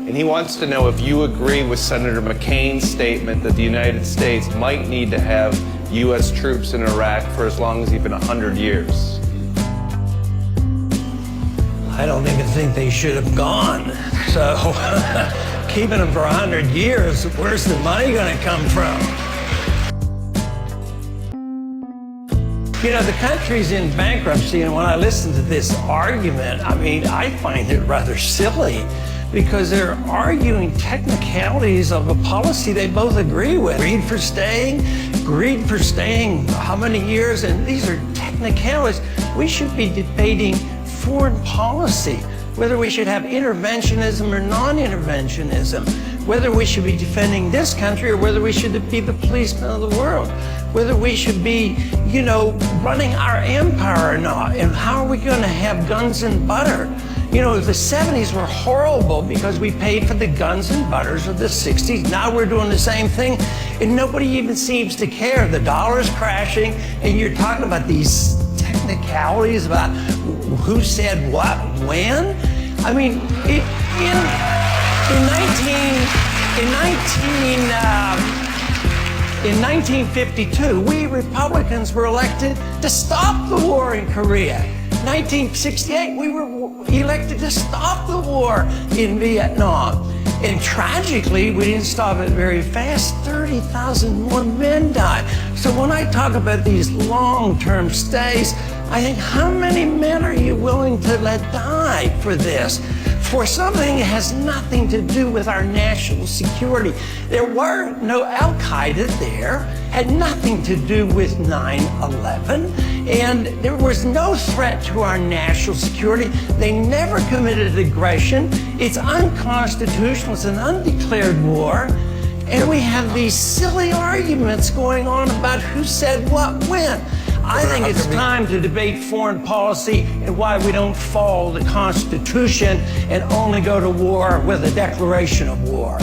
and he wants to know if you agree with Senator McCain's statement that the United States might need to have U.S. troops in Iraq for as long as even 100 years. I don't even think they should have gone. So keeping them for 100 years, where's the money going to come from? You know, the country's in bankruptcy, and when I listen to this argument, I mean, I find it rather silly because they're arguing technicalities of a policy they both agree with. Agreed for staying, how many years, and these are technicalities. We should be debating foreign policy, whether we should have interventionism or non-interventionism, whether we should be defending this country or whether we should be the policeman of the world, whether we should be, you know, running our empire or not, and how are we going to have guns and butter? You know, the 70s were horrible because we paid for the guns and butters of the 60s. Now we're doing the same thing, and nobody even seems to care. The dollar's crashing, and you're talking about these technicalities about who said what, when. I mean, in 1952, we Republicans were elected to stop the war in Korea. 1968, we were elected to stop the war in Vietnam. And tragically, we didn't stop it very fast. 30,000 more men died. So when I talk about these long-term stays, I think, how many men are you willing to let die for this? For something that has nothing to do with our national security. There were no Al-Qaeda there, had nothing to do with 9/11, and there was no threat to our national security. They never committed aggression. It's unconstitutional, it's an undeclared war, and we have these silly arguments going on about who said what when. I think it's time to debate foreign policy and why we don't follow the Constitution and only go to war with a declaration of war.